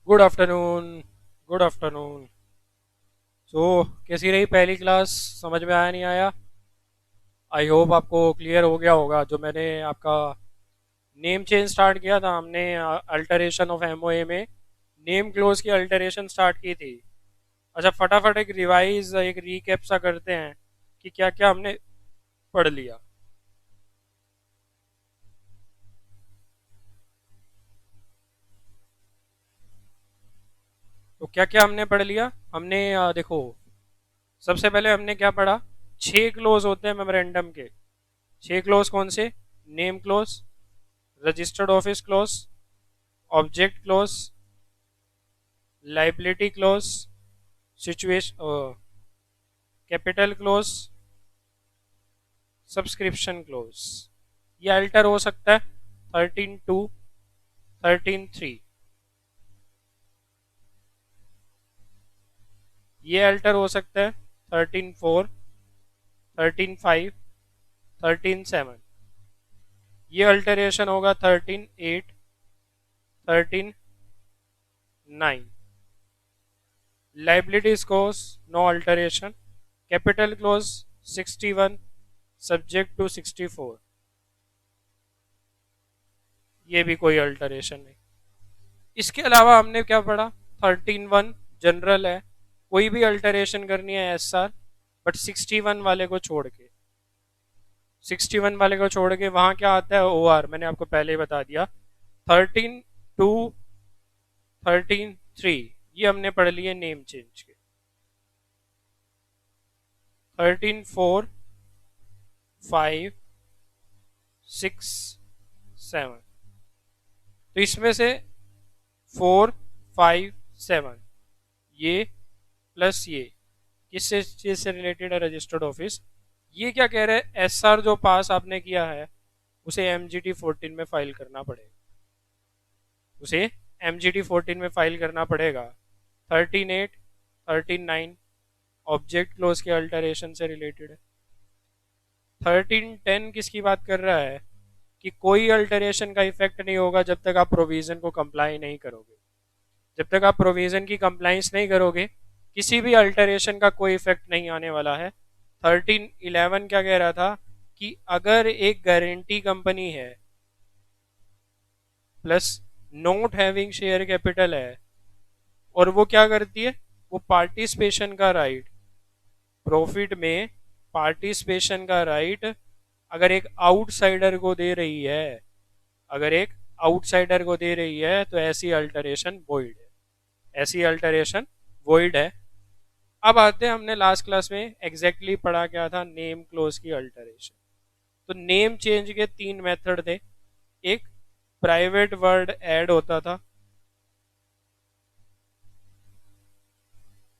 Good afternoon. Good afternoon. So कैसी रही पहली क्लास? समझ में आया नहीं आया? आई होप आपको क्लियर हो गया होगा। जो मैंने आपका नेम चेंज स्टार्ट किया था, हमने अल्टरेशन ऑफ एमओए में नेम क्लोज की अल्टरेशन स्टार्ट की थी। अच्छा, फटाफट एक रिवाइज, एक रीकैप सा करते हैं कि क्या क्या हमने पढ़ लिया। तो क्या क्या हमने पढ़ लिया? हमने देखो, सबसे पहले हमने क्या पढ़ा? छह क्लोज होते हैं मेमोरेंडम के। छह क्लोज कौन से? Name close, registered office close, object close, liability close, situation, capital close, subscription close. ये अल्टर हो सकता है 13(2), 13(3). ये अल्टर हो सकता है 13(4), 13(5), 13(7). ये अल्टरेशन होगा 13(8), 13(9). Liabilities clause, no alteration. Capital clause 61, subject to 64। ये भी कोई अल्टरेशन नहीं। इसके अलावा हमने क्या पढ़ा? 13(1) जनरल है, कोई भी अल्टरेशन करनी है एसआर, बट 61 वाले को छोड़ के, 61 वाले को छोड़ के वहां क्या आता है? ओआर। मैंने आपको पहले ही बता दिया। 13(2), 13(3) ये हमने पढ़ लिए नेम चेंज के। 13(4), 5, 6, 7। तो इसमें से 4, 5, 7 ये प्लस ये किससे चीज से रिलेटेड है? Registered office. ये क्या कह रहे हैं? एसआर जो पास आपने किया है उसे MGT 14 में फाइल करना पड़ेगा। उसे MGT 14 में फाइल करना पड़ेगा। 13(8), 13(9 ऑब्जेक्ट क्लोज के अल्टरेशन से रिलेटेड है। 13(10 किसकी बात कर रहा है? कि कोई अल्टरेशन का इफेक्ट नहीं होगा जब तक आप प्रोविजन को कंप्लाई नहीं करोगे। जब तक आप प्रोविजन की कंप्लाइंस नहीं करोगे, किसी भी अल्टरेशन का कोई इफेक्ट नहीं आने वाला है। 13(11) क्या कह रहा था? कि अगर एक गारंटी कंपनी है plus note having share capital है, और वो क्या करती है? वो पार्टिसिपेशन का राइट, प्रॉफिट में पार्टिसिपेशन का राइट अगर एक आउटसाइडर को दे रही है, अगर एक आउटसाइडर को दे रही है, तो ऐसी अल्टरेशन वॉइड है। ऐसी अल्टरेशन वॉइड है। अब आते हैं, हमने लास्ट क्लास में एग्जैक्टली पढ़ा क्या था? नेम क्लोज की अल्टरेशन। तो नेम चेंज के तीन मेथड थे। एक, प्राइवेट वर्ड ऐड होता था,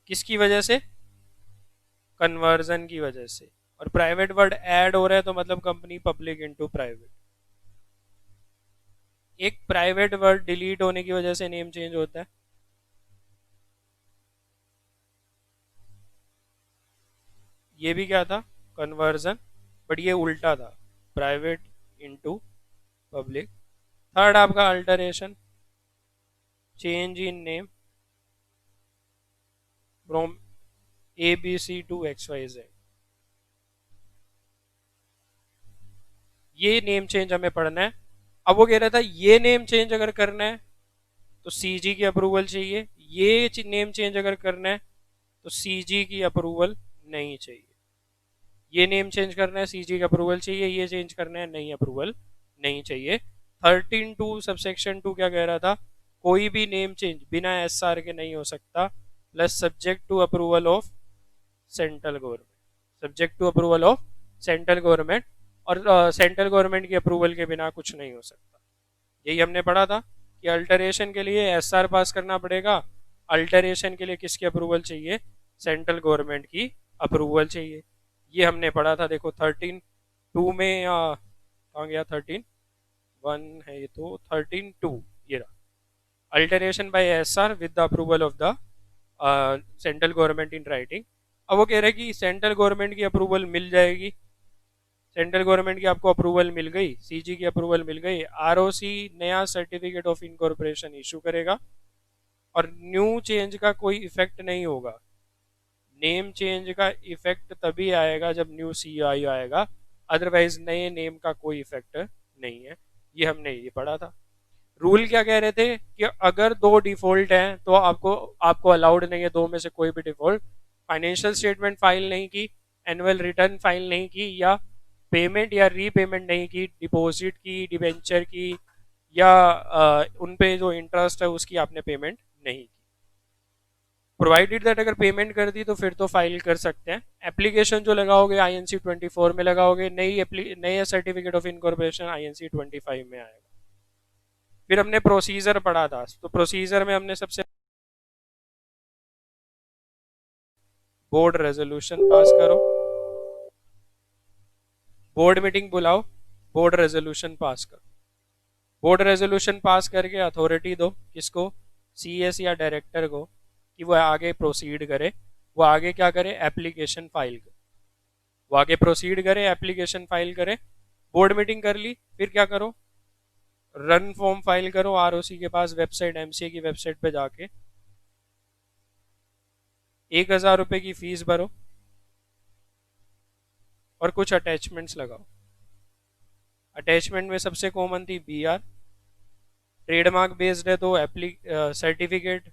किसकी वजह से? कन्वर्जन की वजह से। और प्राइवेट वर्ड ऐड हो रहा है तो मतलब कंपनी पब्लिक इनटू प्राइवेट। एक, प्राइवेट वर्ड डिलीट होने की वजह से नेम चेंज होता है। ये भी क्या था? कन्वर्जन, बट ये उल्टा था, प्राइवेट इनटू पब्लिक। थर्ड आपका alteration, change in name from ABC to XYZ। ये नेम चेंज हमें पढ़ना है। अब वो कह रहा था ये नेम चेंज अगर करना है तो CG की अप्रूवल चाहिए, ये नेम चेंज अगर करना है तो CG की अप्रूवल नहीं चाहिए। ये नेम चेंज करना है, CG की अप्रूवल चाहिए, ये चेंज करना है, नहीं अप्रूवल नहीं चाहिए। 13(2) सबसेक्शन 2 क्या कह रहा था? कोई भी नेम चेंज बिना SR के नहीं हो सकता, plus subject to approval of central government. Subject to approval of central government, और सेंट्रल गवर्नमेंट की अप्रूवल के बिना कुछ नहीं हो सकता। यही हमने पढ़ा था कि अल्टरेशन के लिए SR पास करना पड़ेगा, अल्टरेशन के लिए किसकी अप्रूवल चाहिए? सेंट्रल गवर्नमेंट की अप्रूवल चाहिए। ये हमने पढ़ा था। देखो 13(2) में कहाँ गया? 13(1) है ये, तो 13(2) ये रहा। Alteration by SR with the approval of the central government in writing. अब वो कह रहे हैं कि सेंट्रल गवर्नमेंट की अप्रूवल मिल जाएगी। सेंट्रल गवर्नमेंट की आपको अप्रूवल मिल गई, CG की अप्रूवल मिल गई, ROC नया सर्टिफिकेट ऑफ इनकॉर्पोरेशन इशू करेगा। और न्यू चेंज का कोई इफेक्ट नहीं होगा। नेम चेंज का इफेक्ट तभी आएगा जब न्यू सीआई आएगा, अदरवाइज नए नेम का कोई इफेक्ट नहीं है। ये हमने ये पढ़ा था। रूल क्या कह रहे थे कि अगर दो डिफॉल्ट हैं तो आपको आपको अलाउड नहीं है दो में से कोई भी डिफॉल्ट। फाइनेंशियल स्टेटमेंट फाइल नहीं की, एनुअल रिटर्न फाइल नहीं की, या पेमेंट या रीपेमेंट नहीं की, डिपॉजिट की, डिबेंचर की, या उन पे जो इंटरेस्ट है उसकी आपने पेमेंट नहीं की। प्रोवाइडेड दैट अगर पेमेंट कर दी तो फिर तो फाइल कर सकते हैं। एप्लीकेशन जो लगाओगे आईएनसी 24 में लगाओगे, नई सर्टिफिकेट ऑफ इनकॉर्पोरेशन आईएनसी 25 में आएगा। फिर हमने प्रोसीजर पढ़ा था, तो प्रोसीजर में हमने सबसे बोर्ड रेजोल्यूशन पास करो, बोर्ड मीटिंग बुलाओ, बोर्ड रेजोल्यूशन पास करो। बोर्ड रेजोल्यूशन पास करके अथॉरिटी दो किसको, सीएस या डायरेक्टर को, कि वो आगे प्रोसीड करे। वो आगे क्या करे, एप्लीकेशन फाइल करे। वो आगे प्रोसीड करे, एप्लीकेशन फाइल करे। बोर्ड मीटिंग कर ली, फिर क्या करो, रन फॉर्म फाइल करो आरओसी के पास, वेबसाइट एमसीए की वेबसाइट पे जाके 1,000 रुपए की फीस भरो और कुछ अटैचमेंट्स लगाओ। अटैचमेंट में सबसे कॉमन थी बीआर, ट्रेडमार्क बेस्ड है तो सर्टिफिकेट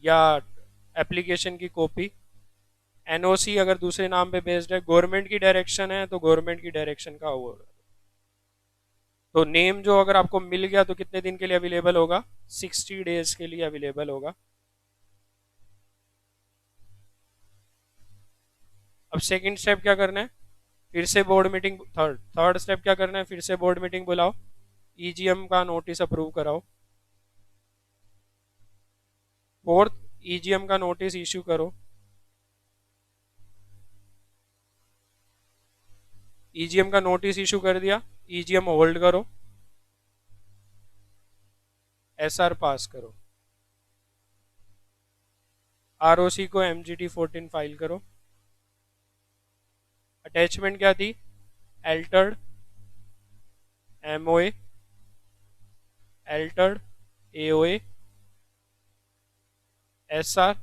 या एप्लीकेशन की कॉपी, एनओसी अगर दूसरे नाम पे बेस्ड है, गवर्नमेंट की डायरेक्शन है तो गवर्नमेंट की डायरेक्शन का ओवर। तो नेम जो अगर आपको मिल गया तो कितने दिन के लिए अवेलेबल होगा, 60 डेज के लिए अवेलेबल होगा। अब सेकंड स्टेप क्या करना है, फिर से बोर्ड मीटिंग, थर्ड स्टेप क्या करना है, फिर से बोर्ड मीटिंग बुलाओ, ईजीएम का नोटिस अप्रूव कराओ। फोर्थ, ईजीएम का नोटिस इश्यू करो। ईजीएम का नोटिस इशू कर दिया, ईजीएम होल्ड करो, एसआर पास करो, आरओसी को एमजीटी 14 फाइल करो। अटैचमेंट क्या थी, altered, MOA, altered, AOA, SR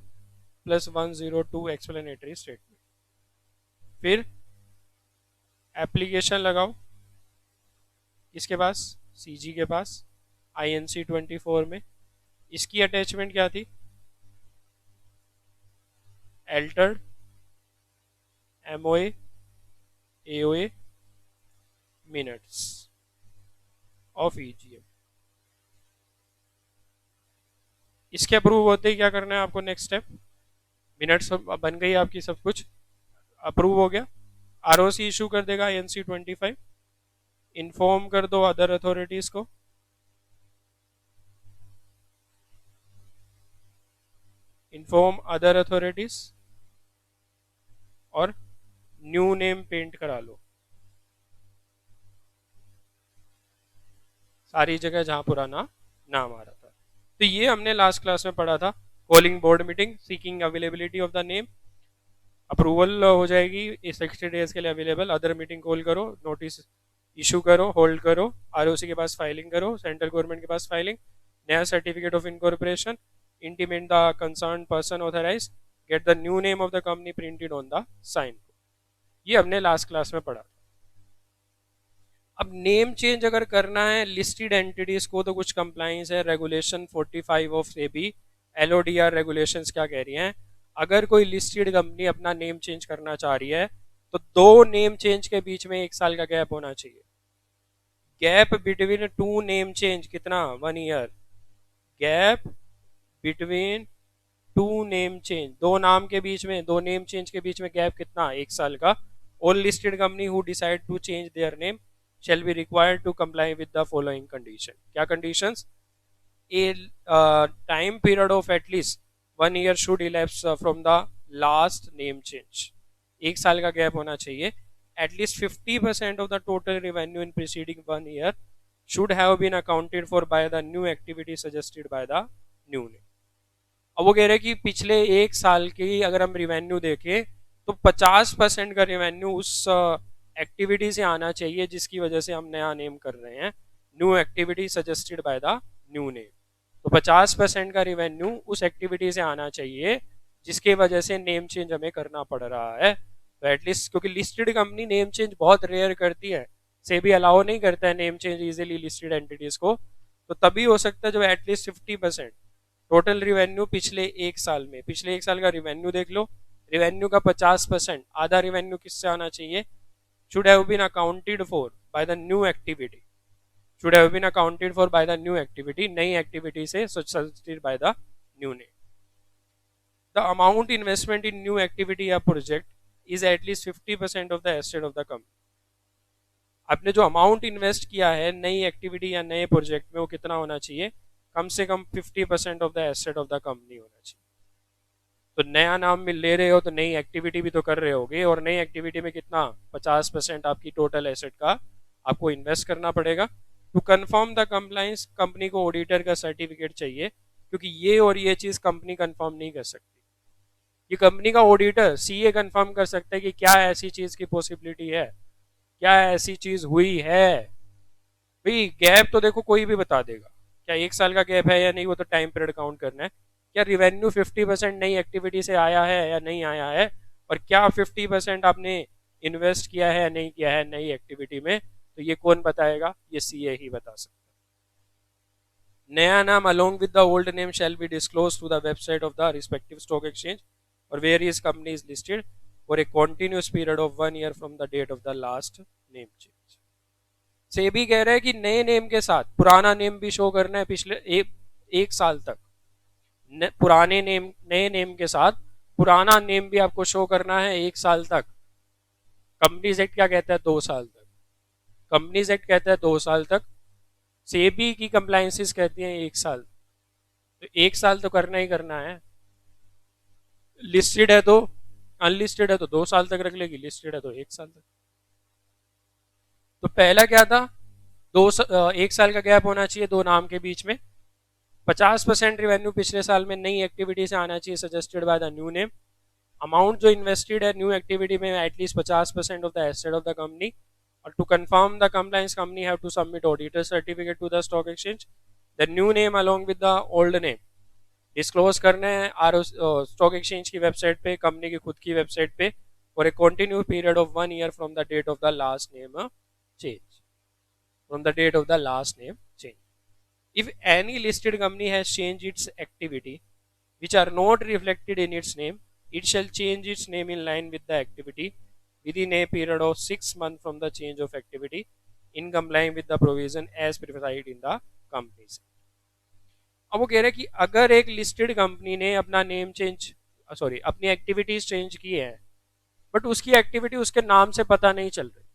plus 102 explanatory statement. फिर एप्लीकेशन लगाओ किसके पास, सीजी के पास, आईएनसी 24 में। इसकी अटैचमेंट क्या थी, altered, MOA, AOA, minutes of EGM. इसके अप्रूव होते ही क्या करना है आपको, नेक्स्ट स्टेप, मिनट्स बन गई आपकी, सब कुछ अप्रूव हो गया, आरओसी इशू कर देगा आईएनसी 25। इन्फॉर्म कर दो अदर अथॉरिटीज को, इन्फॉर्म अदर अथॉरिटीज, और न्यू नेम पेंट करा लो सारी जगह जहां पुराना नाम आ रहा था। तो ये हमने लास्ट क्लास में पढ़ा था, calling board meeting, seeking availability of the name, approval हो जाएगी 60 डेज के लिए अवेलेबल, अदर मीटिंग कॉल करो, नोटिस इशू करो, होल्ड करो, आरओसी के पास फाइलिंग करो, सेंट्रल गवर्नमेंट के पास फाइलिंग, नया certificate of incorporation, intimate the concern person authorise, get the new name of the company printed on the sign. ये हमने लास्ट क्लास में पढ़ा। अब नेम चेंज अगर करना है लिस्टेड एंटिटीज को तो कुछ कंप्लाइंस है, regulation 45 of SEBI, LODR regulations क्या कह रही हैं, अगर कोई लिस्टेड कंपनी अपना नेम चेंज करना चाह रही है तो दो नेम चेंज के बीच में 1 साल का गैप होना चाहिए। Gap between two name change कितना, 1 year. Gap between two name change, दो नाम के बीच में, दो नेम चेंज के बीच में गैप कितना, 1 साल का। All listed company who decide to change their name shall be required to comply with the following condition। क्या conditions, a time period of at least 1 year should elapse from the last name change। 1 साल का gap होना चाहिए। at least 50% of the total revenue in preceding 1 year should have been accounted for by the new activity suggested by the new name। अब वो कह रहे हैं कि पिछले 1 साल की अगर हम रिवेन्यू देखें तो 50% का रिवेन्यू उस एक्टिविटी से आना चाहिए जिसकी वजह से हम नया नेम कर रहे हैं। New activity suggested by the new name. तो 50% का रिवेन्यू उस एक्टिविटी से आना चाहिए जिसके वजह से नेम चेंज हमें करना पड़ रहा है। तो एटलीस्ट, क्योंकि लिस्टेड कंपनी नेम चेंज बहुत रेयर करती है, से भी अलाउ नहीं करता है name change easily listed entities को, तो तभी हो सकता है जब एटलीस्ट 50% टोटल रिवेन्यू पिछले एक साल में, पिछले एक साल का रिवेन्यू देख लो, रिवेन्यू का 50% आधा रिवेन्यू किससे आना चाहिए, should have been accounted for by the new activity, should have been accounted for by the new activity, नई एक्टिविटी से suggested by the new name. The amount investment in new activity या project is at least 50% of the asset of the company. आपने जो amount invest किया है नई activity या नए प्रोजेक्ट में वो कितना होना चाहिए, कम से कम 50% of the asset of the company होना चाहिए। तो नया नाम में ले रहे हो तो नई एक्टिविटी भी तो कर रहे होगे, और नई एक्टिविटी में कितना 50% आपकी टोटल एसेट का आपको इन्वेस्ट करना पड़ेगा। To confirm the compliance, company को ऑडिटर का सर्टिफिकेट चाहिए, क्योंकि ये और ये चीज कंपनी कंफर्म नहीं कर सकती। ये कंपनी का ऑडिटर सीए कंफर्म कर सकता है कि क्या ऐसी चीज की पॉसिबिलिटी है, क्या ऐसी चीज हुई है। भाई गैप तो देखो कोई भी बता देगा, क्या एक साल का गैप है या नहीं, वो तो टाइम पीरियड काउंट करना है। क्या रिवेन्यू 50% नई एक्टिविटी से आया है या नहीं आया है, और क्या 50% आपने इन्वेस्ट किया है या नहीं किया है नई एक्टिविटी में, तो ये कौन बताएगा, ये सीए ही बता सकता है। नया नाम along with the old name shall be disclose to the website of the respective stock exchange और various companies listed for a continuous period of 1 year from the date of the last name change. SEBI कह रहा है कि नए name के साथ पुराना name भी शो करना है पिछले एक साल तक। पुराने नेम, नए नेम के साथ पुराना नेम भी आपको शो करना है 1 साल तक। कंपनीज एक्ट क्या कहता है, 2 साल तक। कंपनीज एक्ट कहता है 2 साल तक, सेबी की कंप्लायंसेस कहती हैं 1 साल। तो 1 साल तो करना ही करना है। लिस्टेड है तो, अनलिस्टेड है तो 2 साल तक रख लेगी, लिस्टेड है तो 1 साल तक। तो पहला क्या था, 1 साल का गैप होना चाहिए दो नाम के बीच में। 50% रिवेन्यू पिछले साल में नई एक्टिविटी से आना चाहिए suggested by the new name. Amount जो इन्वेस्टेड है न्यू एक्टिविटी में at least 50% of the asset of the company. और to confirm the compliance company have to submit auditor certificate to the stock exchange. The new name along with the old name disclose करने हैं are stock exchange की website पे, company की खुद की website पे, और a continue period of 1 year from the date of the last name change, from the date of the last name change. If any listed company has changed its activity which are not reflected in its name, it shall change its name in line with the activity within a period of 6 months from the change of activity in complying with the provision as prescribed in the companies। अब वो कह रहे हैं कि अगर एक listed company ने अपना नेम चेंज, सॉरी अपनी एक्टिविटीज चेंज की है, बट उसकी एक्टिविटी उसके नाम से पता नहीं चल रही।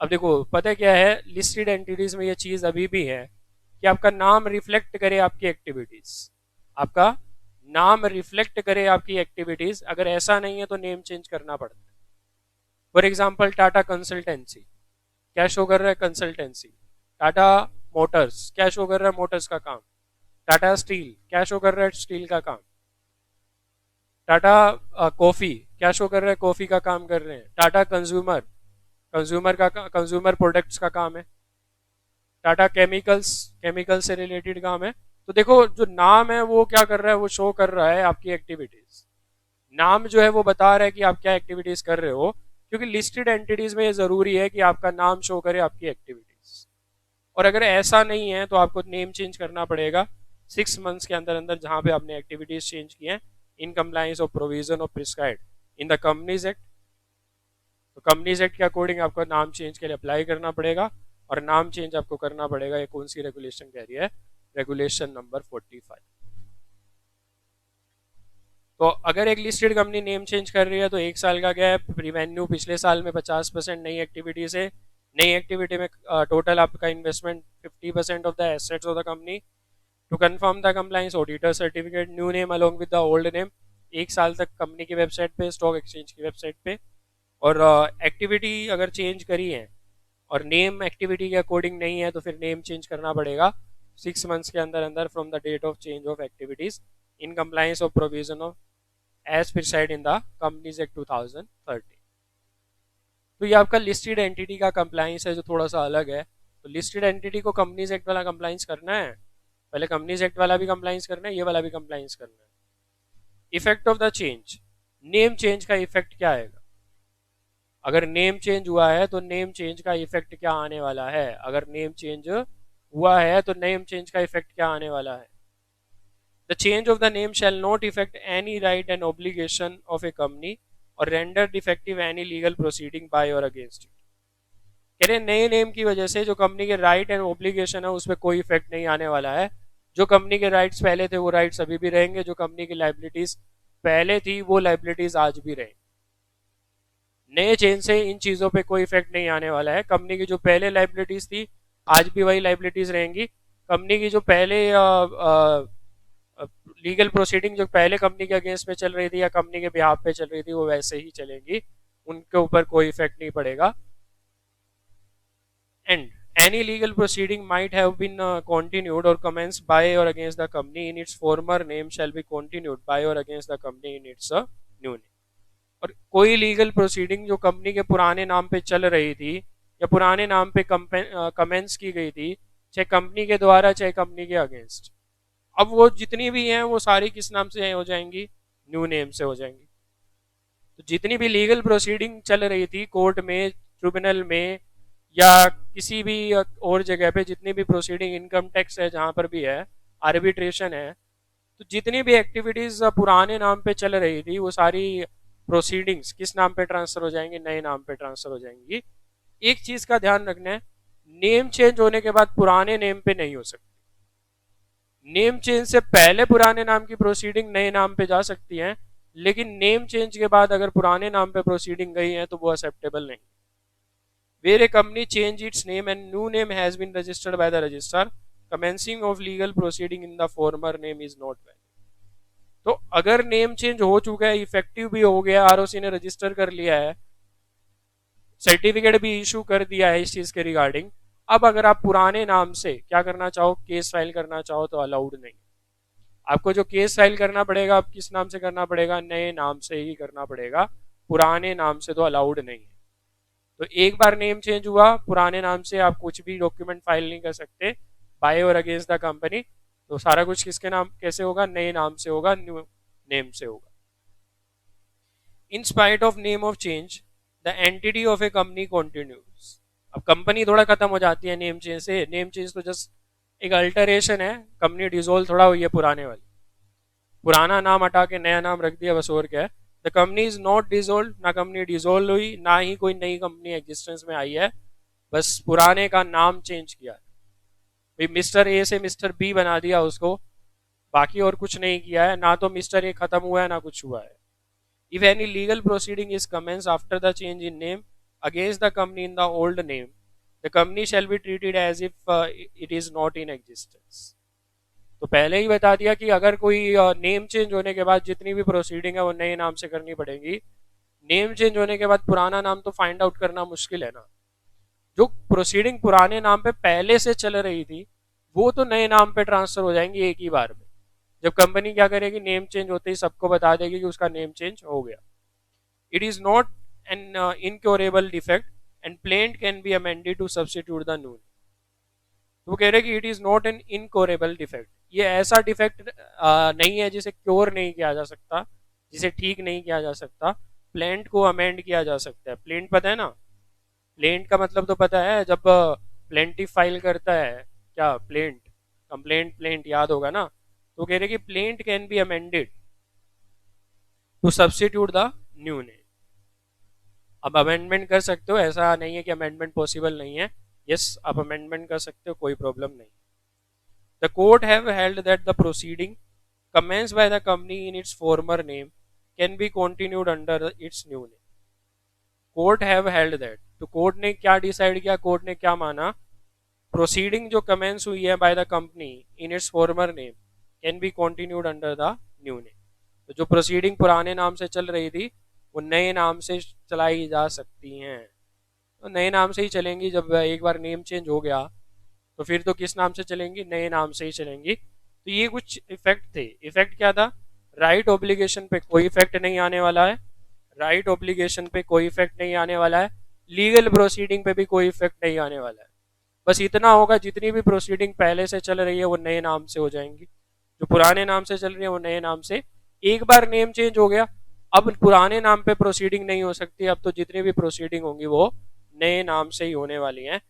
अब देखो पता क्या है, लिस्टेड एंटिटीज में ये चीज अभी भी है कि आपका नाम रिफ्लेक्ट करे आपकी एक्टिविटीज, आपका नाम रिफ्लेक्ट करे आपकी एक्टिविटीज। अगर ऐसा नहीं है तो नेम चेंज करना पड़ता है। फॉर एग्जांपल टाटा कंसल्टेंसी क्या शो कर रहा है, कंसल्टेंसी। टाटा मोटर्स क्या शो कर रहा है, मोटर्स का काम। टाटा स्टील क्या शो कर रहा है, स्टील का काम। टाटा कॉफी क्या शो कर रहा है, कॉफी का काम कर रहे हैं। टाटा कंज्यूमर, कंज्यूमर प्रोडक्ट्स का काम है। टाटा केमिकल्स, केमिकल से रिलेटेड काम है। तो देखो जो नाम है वो क्या कर रहा है, वो शो कर रहा है आपकी एक्टिविटीज। नाम जो है वो बता रहा है कि आप क्या एक्टिविटीज कर रहे हो, क्योंकि लिस्टेड एंटिटीज में ये जरूरी है कि आपका नाम शो करे आपकी एक्टिविटीज। और अगर ऐसा नहीं है तो आपको नेम चेंज करना पड़ेगा 6 months के अंदर अंदर, जहां पे आपने एक्टिविटीज चेंज की है इन compliance of provision of prescribed in the companies act. तो कंपनीज एक्ट के अकॉर्डिंग आपको नाम चेंज के लिए अप्लाई करना पड़ेगा, और नाम चेंज आपको करना पड़ेगा। ये कौन सी रेगुलेशन कह रही है, रेगुलेशन नंबर 45। तो अगर एक लिस्टेड कंपनी नेम चेंज कर रही है तो 1 साल का गैप, रिवेन्यू पिछले साल में 50% नई एक्टिविटी से, नई एक्टिविटी में टोटल आपका investment 50% of the assets of the company. To confirm the compliance auditor certificate, new name along with the old name 1 साल तक कंपनी की वेबसाइट पे, स्टॉक एक्सचेंज की वेबसाइट पे। और एक्टिविटी अगर चेंज करी है और नेम एक्टिविटी के अकॉर्डिंग नहीं है तो फिर नेम चेंज करना पड़ेगा 6 months के अंदर अंदर from the date of change of activities in compliance of provision of as prescribed in the companies act 2013। तो ये आपका लिस्टेड एंटिटी का कंप्लायंस है जो थोड़ा सा अलग है। तो लिस्टेड एंटिटी को कंपनीज एक्ट वाला कंप्लाइंस करना है, पहले कंपनीज एक्ट वाला भी कंप्लाइंस करना है, ये वाला भी कंप्लाइंस करना है। Effect of the change, name change का इफेक्ट क्या आएगा? अगर नेम चेंज हुआ है तो नेम चेंज का इफेक्ट क्या आने वाला है? अगर नेम चेंज हुआ है तो नेम चेंज का इफेक्ट क्या आने वाला है? The change of the name shall not affect any right and obligation of a company or render defective any legal proceeding by or against it. कह रहे नए नेम की वजह से जो कंपनी के राइट एंड ऑब्लिगेशन है उस पर कोई इफेक्ट नहीं आने वाला है। जो कंपनी के राइट्स पहले थे वो राइट्स अभी भी रहेंगे, जो कंपनी की लाइबिलिटीज पहले थी वो लाइबिलिटीज आज भी रहेंगी। नए चेंज से इन चीजों पे कोई इफेक्ट नहीं आने वाला है। कंपनी की जो पहले लाइबिलिटीज थी आज भी वही लाइबिलिटीज रहेंगी। कंपनी की जो पहले लीगल प्रोसीडिंग जो पहले कंपनी के अगेंस्ट में चल रही थी या कंपनी के बिहाफ पे चल रही थी वो वैसे ही चलेंगी, उनके ऊपर कोई इफेक्ट नहीं पड़ेगा। And any legal proceeding might have been continued or commenced by or against the company in its former name shall be continued by or against the company in its new name। और कोई legal proceeding जो company के पुराने नाम पे चल रही थी या पुराने नाम पे कमेंस की गई थी, चाहे कंपनी के द्वारा चाहे कंपनी के अगेंस्ट, अब वो जितनी भी हैं वो सारी किस नाम से हो जाएंगी? न्यू नेम से हो जाएंगी। तो जितनी भी लीगल प्रोसीडिंग चल रही थी कोर्ट में, ट्रिब्यूनल में या किसी भी और जगह पे, जितनी भी प्रोसीडिंग इनकम टैक्स है जहां पर भी है, आर्बिट्रेशन है, तो जितनी भी एक्टिविटीज पुराने नाम पे चल रही थी वो सारी प्रोसीडिंग्स किस नाम पे ट्रांसफर हो जाएंगी? नए नाम पे ट्रांसफर हो जाएंगी। एक चीज का ध्यान रखना है, नेम चेंज होने के बाद पुराने नेम पे नहीं हो सकती। नेम चेंज से पहले पुराने नाम की प्रोसीडिंग नए नाम पे जा सकती है, लेकिन नेम चेंज के बाद अगर पुराने नाम पे प्रोसीडिंग गई है तो वो एक्सेप्टेबल नहीं। Where a company change its name and new name has been registered by the registrar, commencing of legal proceeding in the former name is not valid। तो अगर नेम चेंज हो चुका है, इफेक्टिव भी हो गया, आरओसी ने रजिस्टर कर लिया है, सर्टिफिकेट भी इशू कर दिया है इस चीज के रिगार्डिंग, अब अगर आप पुराने नाम से क्या करना चाहो, केस फाइल करना चाहो तो अलाउड नहीं। आपको जो केस फाइल करना पड़ेगा, आप किस नाम से करना पड़ेगा? नए नाम से ही करना पड़ेगा, पुराने नाम से तो अलाउड नहीं है। तो एक बार नेम चेंज हुआ, पुराने नाम से आप कुछ भी डॉक्यूमेंट फाइल नहीं कर सकते bye or against the company. तो सारा कुछ किसके नाम कैसे होगा? नए नाम से होगा, न्यू नेम से होगा। In spite of name of change the entity of a company continues. अब कंपनी थोड़ा खत्म हो जाती है नेम चेंज से। नेम चेंज तो जस्ट एक अल्टरेशन है, कंपनी डिसॉल्व थोड़ा हुई है पुराने वाली, पुराना नाम हटा के नया नाम रख दिया, बस और क्या है। The company is not dissolve, ना कंपनी डिसॉल्व हुई ना ही कोई नई कंपनी एग्जिस्टेंस में आई है, बस पुराने का नाम चेंज किया है। मिस्टर ए से मिस्टर बी बना दिया उसको, बाकी और कुछ नहीं किया है। ना तो मिस्टर ए खत्म हुआ है ना कुछ हुआ है। If any legal proceeding is commence after the change in name against the company in the old name, the company shall be treated as if it is not in existence. तो पहले ही बता दिया कि अगर कोई नेम चेंज होने के बाद जितनी भी प्रोसीडिंग है वो नए नाम से करनी पड़ेगी। नेम चेंज होने के बाद पुराना नाम तो फाइंड आउट करना मुश्किल है ना। जो प्रोसीडिंग पुराने नाम पे पहले से चल रही थी वो तो नए नाम पे ट्रांसफर हो जाएंगी एक ही बार में। जब कंपनी क्या करेगी, नेम चेंज होते ही सबको बता देगी कि उसका नेम चेंज हो गया। It is not an incurable defect and plaint can be amended to substitute the new. वो कह रहे कि it is not an incurable defect, ये ऐसा डिफेक्ट नहीं है जिसे क्योर नहीं किया जा सकता, जिसे ठीक नहीं किया जा सकता। प्लेंट को अमेंड किया जा सकता है। प्लेंट पता है ना, प्लेंट का मतलब तो पता है, जब प्लेंटिव फाइल करता है क्या, प्लेंट कंप्लेंट प्लेंट याद होगा ना। तो कह रहे कि plaint can be amended to substitute the new name. अब अमेंडमेंट कर सकते हो, ऐसा नहीं है कि अमेंडमेंट पॉसिबल नहीं है। यस, आप अमेंडमेंट कर सकते हो, कोई प्रॉब्लम नहीं। The court have held that the proceeding commenced by the company in its former name can be continued under its new name। Court have held that, तो court ने क्या डिसाइड किया, कोर्ट ने क्या माना? प्रोसीडिंग जो commence हुई है bye the company in its former name can be continued under the new name. तो जो प्रोसीडिंग पुराने नाम से चल रही थी वो नए नाम से चलाई जा सकती हैं। तो नए नाम से ही चलेंगी। जब एक बार नेम चेंज हो गया तो फिर तो किस नाम से चलेंगी? नए नाम से ही चलेंगी। तो ये कुछ इफेक्ट थे। इफेक्ट क्या था? राइट ऑब्लिगेशन पे कोई इफेक्ट नहीं आने वाला है, राइट ऑब्लिगेशन पे कोई इफेक्ट नहीं आने वाला है, लीगल प्रोसीडिंग पे भी कोई इफेक्ट नहीं आने वाला है। बस इतना होगा, जितनी भी प्रोसीडिंग पहले से चल रही है वो नए नाम से हो जाएंगी, जो पुराने नाम से चल रही है वो नए नाम से। एक बार नेम चेंज हो गया, अब पुराने नाम पे प्रोसीडिंग नहीं हो सकती, अब तो जितनी भी प्रोसीडिंग होंगी वो नए नाम से ही होने वाली हैं।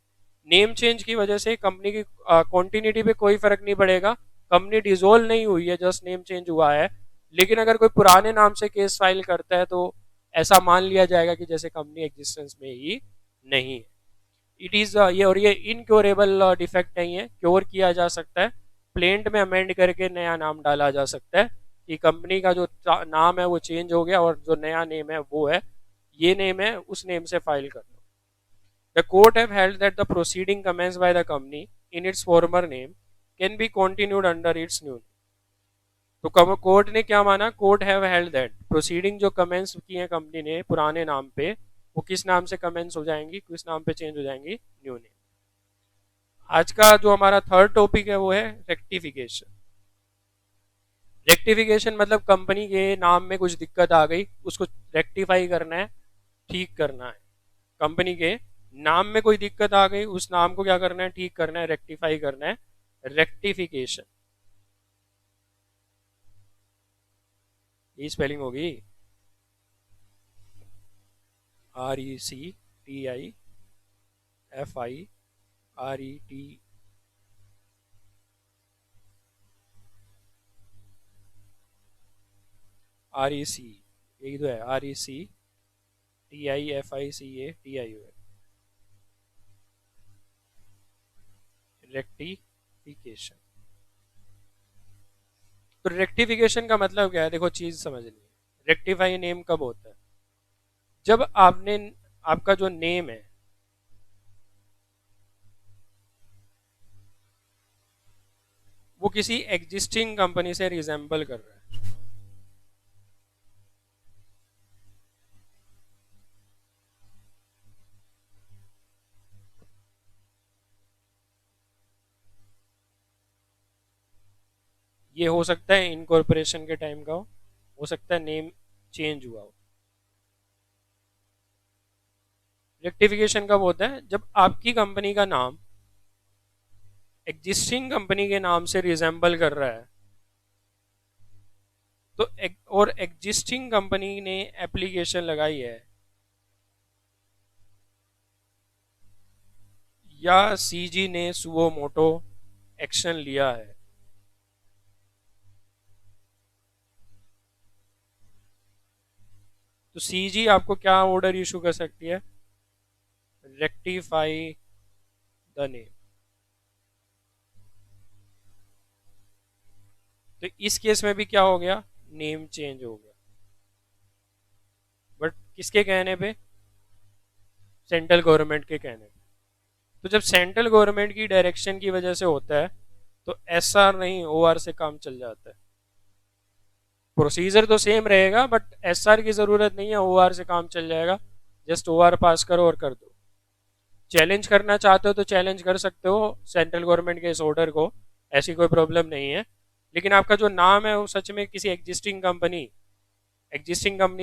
नेम चेंज की वजह से कंपनी की कॉन्टिन्यूटी पे कोई फर्क नहीं पड़ेगा, कंपनी डिसॉल्व नहीं हुई है, जस्ट नेम चेंज हुआ है। लेकिन अगर कोई पुराने नाम से केस फाइल करता है तो ऐसा मान लिया जाएगा कि जैसे कंपनी एग्जिस्टेंस में ही नहीं है। इट इज ये, और ये इनक्योरेबल डिफेक्ट नहीं है, क्योर किया जा सकता है, प्लेंट में अमेंड करके नया नाम डाला जा सकता है कि कंपनी का जो नाम है वो चेंज हो गया और जो नया नेम है वो है, ये नेम है, उस नेम से फाइल कर लो। The court have held that the proceeding commence by the company in its former name can be continued under its new. तो कोर्ट ने क्या माना, court have held that proceeding जो कमेंस की है कंपनी ने पुराने नाम पे, वो किस नाम से कमेंस हो जाएंगी, किस नाम पे चेंज हो जाएंगी, न्यू नेम। आज का जो हमारा थर्ड टॉपिक है वो है रेक्टिफिकेशन। रेक्टिफिकेशन मतलब कंपनी के नाम में कुछ दिक्कत आ गई, उसको रेक्टिफाई करना है, ठीक करना है। कंपनी के नाम में कोई दिक्कत आ गई, उस नाम को क्या करना है, ठीक करना है, रेक्टिफाई करना है, रेक्टिफिकेशन। ये स्पेलिंग होगी RECTIFIRET, REC, यही तो है, RECTIFICATIO, रेक्टिफिकेशन। तो रेक्टिफिकेशन का मतलब क्या है, देखो चीज समझनी है। रेक्टिफाई नेम कब होता है, जब आपने, आपका जो नेम है वो किसी एग्जिस्टिंग कंपनी से रिजेंबल कर रहा है। ये हो सकता है इनकॉर्पोरेशन के टाइम का हो सकता है नेम चेंज हुआ हो। रेक्टिफिकेशन कब होता है, जब आपकी कंपनी का नाम एग्जिस्टिंग कंपनी के नाम से रिजेंबल कर रहा है, तो और एग्जिस्टिंग कंपनी ने एप्लीकेशन लगाई है या सीजी ने सुओ मोटो एक्शन लिया है, तो सीजी आपको क्या ऑर्डर इशू कर सकती है, रेक्टिफाई द नेम। तो इस केस में भी क्या हो गया, नेम चेंज हो गया, बट किसके कहने पे, सेंट्रल गवर्नमेंट के कहने पे। तो जब सेंट्रल गवर्नमेंट की डायरेक्शन की वजह से होता है तो एसआर नहीं ओआर से काम चल जाता है। प्रोसीजर तो सेम रहेगा बट एसआर की जरूरत नहीं है, ओआर से काम चल जाएगा, जस्ट ओआर पास करो और कर दो। चैलेंज करना चाहते हो तो चैलेंज कर सकते हो सेंट्रल गवर्नमेंट के इस ऑर्डर को, ऐसी कोई प्रॉब्लम नहीं है। लेकिन आपका जो नाम है वो सच में किसी एग्जिस्टिंग कंपनी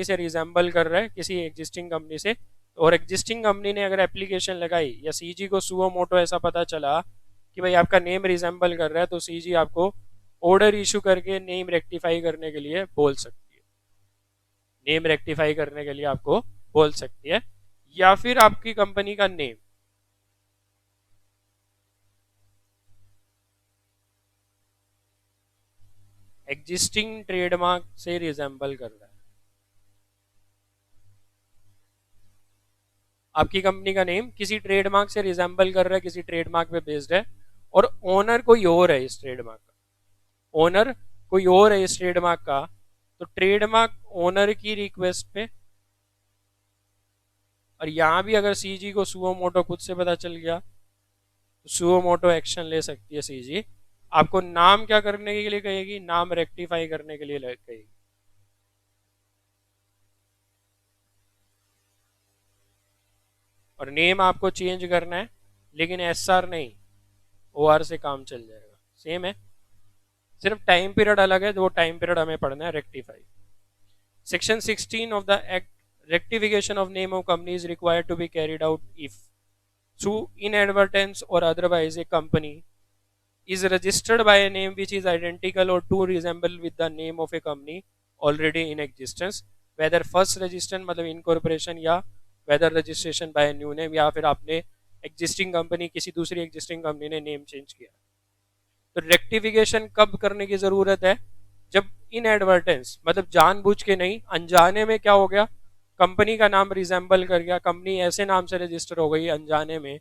से रिजेंबल कर रहा है, किसी एग्जिस्टिंग कंपनी से, और एग्जिस्टिंग कंपनी ने अगर एप्लीकेशन लगाई या सीजी को सुओ मोटो ऐसा पता चला कि भाई आपका नेम रिजेंबल कर रहा है, तो सीजी आपको ऑर्डर इशू करके नेम रेक्टिफाई करने के लिए बोल सकती है, नेम रेक्टिफाई करने के लिए आपको बोल सकती है। या फिर आपकी कंपनी का नेम एग्जिस्टिंग ट्रेडमार्क से रिजेंबल कर रहा है, आपकी कंपनी का नेम किसी ट्रेडमार्क से रिजेंबल कर रहा है, किसी ट्रेडमार्क पे बेस्ड है, और ओनर कोई और है इस ट्रेडमार्क का, ओनर कोई और है इस ट्रेडमार्क का, तो ट्रेडमार्क ओनर की रिक्वेस्ट पे, और यहां भी अगर सीजी को सुओ मोटो खुद से पता चल गया तो सुओ मोटो एक्शन ले सकती है सीजी, आपको नाम क्या करने के लिए कहेगी, नाम रेक्टिफाई करने के लिए कहेगी। और नेम आपको चेंज करना है लेकिन एसआर नहीं, ओआर से काम चल जाएगा, सेम है, सिर्फ टाइम पीरियड अलग है, वो टाइम पीरियड हमें पढ़ना है, rectify. Section 16 of the act, rectification of name of company is required to be carried out if, through inadvertence or otherwise a company is registered by a name which is identical or too resemble with the name of a company already in existence, whether first registration मतलब incorporation या whether registration by a new name या फिर आपने existing company किसी दूसरी existing company ने name change किया। तो रेक्टिफिकेशन कब करने की जरूरत है? जब इनएडवर्टेंस मतलब जानबूझ के नहीं, अनजाने में क्या हो गया, कंपनी का नाम रिजेंबल कर गया, कंपनी ऐसे नाम से रजिस्टर हो गई अनजाने में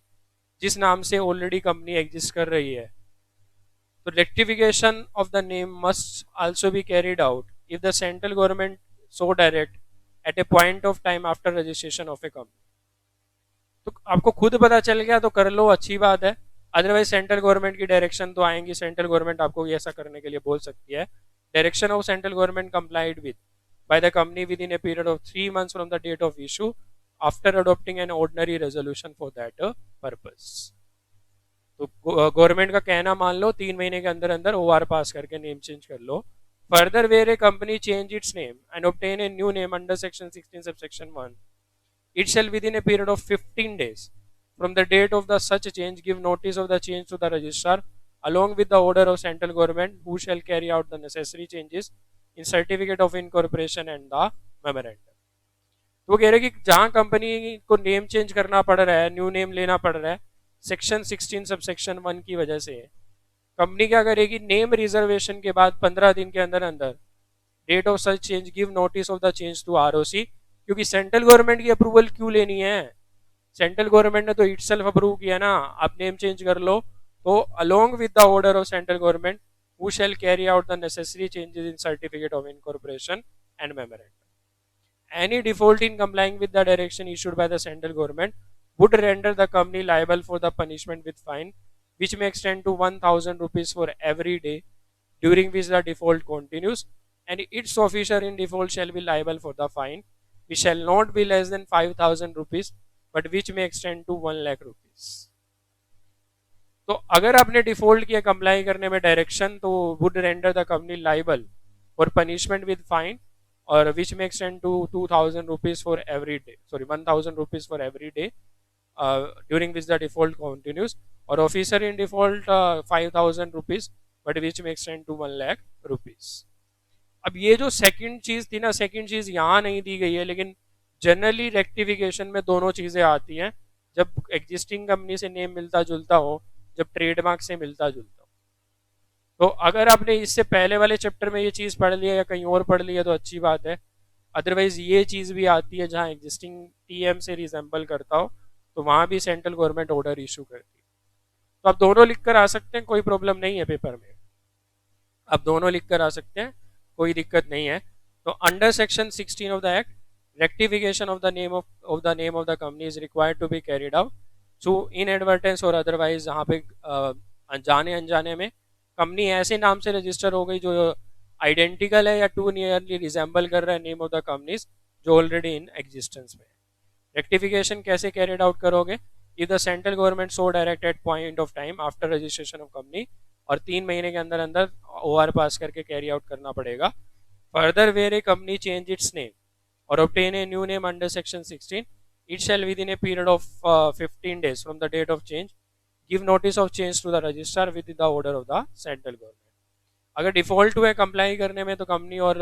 जिस नाम से ऑलरेडी कंपनी एग्जिस्ट कर रही है। तो rectification of the name must also be carried out if the central government so direct at a point of time after registration of a company. तो आपको खुद पता चल गया तो कर लो, अच्छी बात है, अदरवाइज सेंट्रल गवर्नमेंट की डायरेक्शन तो आएंगी, सेंट्रल गवर्नमेंट आपको ऐसा करने के लिए बोल सकती है। Direction of central government complied with by the company within a period of 3 months from the date of issue after adopting an ordinary resolution for that purpose. तो गवर्नमेंट का कहना मान लो 3 महीने के अंदर अंदर ओआर पास करके नेम चेंज कर लो। Further where a company change its name and obtain a new name under section 16 subsection 1, it shall within a period of 15 days from the date of the such change give notice of the change to the registrar along with the order of central government who shall carry out the necessary changes in certificate of incorporation and the memorandum। तो वो कह रहे कि जहां company को name change करना पड़ रहा है, न्यू नेम लेना पड़ रहा है सेक्शन 16 सब सेक्शन 1 की वजह से, कंपनी क्या करेगी, नेम रिजर्वेशन के बाद 15 दिन के अंदर अंदर date of such change give notice of the change to ROC. क्योंकि सेंट्रल गवर्नमेंट की अप्रूवल क्यों लेनी है, सेंट्रल गवर्नमेंट ने तो इटसेल्फ अप्रूव किया ना, आप नेम चेंज कर लो। तो along with the order of central government who shell carry out the necessary changes in certificate of incorporation and memorandum. Any default in complying with the direction issued by the central government would render the company liable for the punishment with fine which may extend to 1000 rupees for every day during which the default continues, and its officer in default shall be liable for the fine which shall not be less than 5000 rupees but which may extend to 1 lakh rupees। तो अगर आपने default किया comply करने में direction तो would render the company liable for punishment with fine और which may extend to 2000 rupees for every day, sorry 1000 rupees for every डे during which the default continues, और officer in default 5000 rupees but which may extend to 1 lakh rupees। अब ये जो second चीज थी ना, second चीज यहाँ नहीं दी गई है, लेकिन जनरली रेक्टिफिकेशन में दोनों चीजें आती हैं, जब एग्जिस्टिंग कंपनी से नेम मिलता जुलता हो, जब ट्रेडमार्क से मिलता जुलता हो। तो अगर आपने इससे पहले वाले चैप्टर में ये चीज पढ़ लिया या कहीं और पढ़ लिया तो अच्छी बात है, अदरवाइज ये चीज भी आती है जहाँ एग्जिस्टिंग टीएम से रिजेंबल करता हो तो वहां भी सेंट्रल गवर्नमेंट ऑर्डर इशू करती है। तो आप दोनों लिख कर आ सकते हैं, कोई प्रॉब्लम नहीं है पेपर में, आप दोनों लिख कर आ सकते हैं, कोई दिक्कत नहीं है। तो under section 16 of the act rectification of the name of the company is required to be carried out through inadvertence or otherwise, जहाँ पे जाने अनजाने में कंपनी ऐसे नाम से रजिस्टर हो गई जो आइडेंटिकल है या टू नियरली रिजेंबल कर रहा है नेम ऑफ द कंपनीज जो ऑलरेडी इन एग्जिस्टेंस में है। रेक्टिफिकेशन कैसे कैरिड आउट करोगे, if the central government so direct at point of time after registration of company, और 3 महीने के अंदर अंदर ओआर पास करके कैरी आउट करना पड़ेगा। Further where a company change its name or obtain a new name under section 16, it shall within a period of 15 days from the date of change give notice of change to the registrar with the order of the central government. अगर default हुए comply करने में तो company और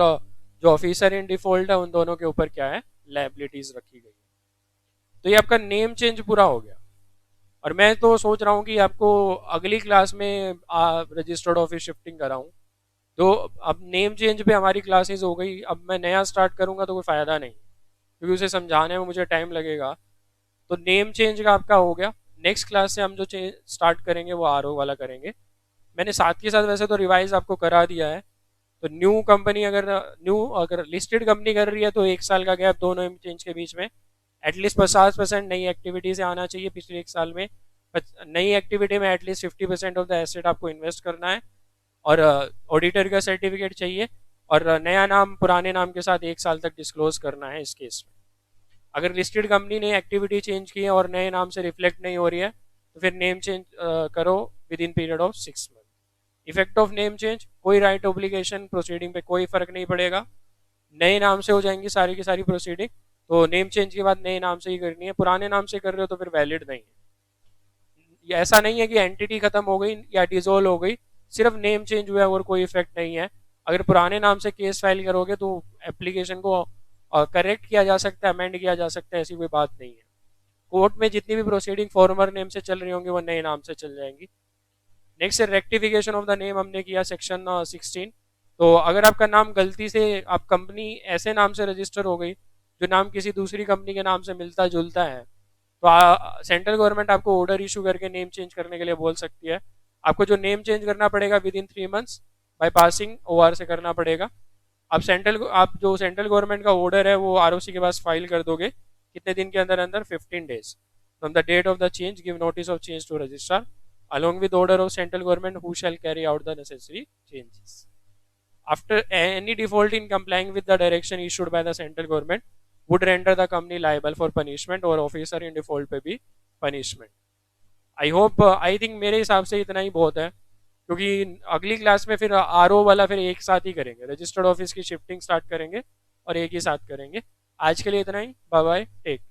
जो officer in default है उन दोनों के ऊपर क्या है, लायबिलिटीज रखी गई है। तो ये आपका नेम चेंज पूरा हो गया, और मैं तो सोच रहा हूँ कि आपको अगली क्लास में रजिस्टर्ड ऑफिस शिफ्टिंग कराऊं। तो अब नेम चेंज पे हमारी क्लासेस हो गई, अब मैं नया स्टार्ट करूंगा तो कोई फ़ायदा नहीं, क्योंकि उसे समझाने में मुझे टाइम लगेगा। तो नेम चेंज का आपका हो गया। नेक्स्ट क्लास से हम जो स्टार्ट करेंगे वो आरओ वाला करेंगे। मैंने साथ के साथ वैसे तो रिवाइज आपको करा दिया है। तो न्यू कंपनी अगर लिस्टेड कंपनी कर रही है तो 1 साल का गैप दोनों नेम चेंज के बीच में, एटलीस्ट 50% नई एक्टिविटी से आना चाहिए पिछले 1 साल में। नई एक्टिविटी में एटलीस्ट 50% ऑफ द एसेट आपको इन्वेस्ट करना है, और ऑडिटर का सर्टिफिकेट चाहिए, और नया नाम पुराने नाम के साथ 1 साल तक डिस्क्लोज करना है। इस केस में अगर लिस्टेड कंपनी ने एक्टिविटी चेंज की है और नए नाम से रिफ्लेक्ट नहीं हो रही है तो फिर नेम चेंज करो with in period of 6 months। Effect of name change, कोई राइट ऑब्लिगेशन प्रोसीडिंग पे कोई फर्क नहीं पड़ेगा, नए नाम से हो जाएंगी सारी की सारी प्रोसीडिंग। तो नेम चेंज के बाद नए नाम से ही करनी है, पुराने नाम से कर रहे हो तो फिर वैलिड नहीं है। ये ऐसा नहीं है कि एंटिटी खत्म हो गई या डिजोल्व हो गई, सिर्फ नेम चेंज हुआ है और कोई इफेक्ट नहीं है। अगर पुराने नाम से केस फाइल करोगे तो एप्लीकेशन को करेक्ट किया जा सकता है, अमेंड किया जा सकता है, ऐसी कोई बात नहीं है। कोर्ट में जितनी भी प्रोसीडिंग फॉर्मर नेम से चल रही होंगी वो नए नाम से चल जाएंगी। नेक्स्ट है रेक्टिफिकेशन ऑफ द नेम, हमने किया सेक्शन 16। तो अगर आपका नाम गलती से, आप कंपनी ऐसे नाम से रजिस्टर हो गई जो नाम किसी दूसरी कंपनी के नाम से मिलता जुलता है, तो सेंट्रल गवर्नमेंट आपको ऑर्डर इशू करके नेम चेंज करने के लिए बोल सकती है। आपको जो नेम चेंज करना पड़ेगा with in 3 months by passing OR से करना पड़ेगा। आप जो सेंट्रल गवर्नमेंट का ऑर्डर है वो ROC के पास फाइल कर दोगे कितने दिन के अंदर अंदर, 15 days from the date of the change, give notice of change to registrar along with order of central government who shall carry out the necessary changes. After any default in complying with the direction issued by the central government would render the company liable for punishment और officer in default पे भी punishment. I hope, I think मेरे हिसाब से इतना ही बहुत है, क्योंकि अगली क्लास में फिर RO वाला फिर एक साथ ही करेंगे, रजिस्टर्ड ऑफिस की शिफ्टिंग स्टार्ट करेंगे और एक ही साथ करेंगे। आज के लिए इतना ही, बाय बाय, टेक।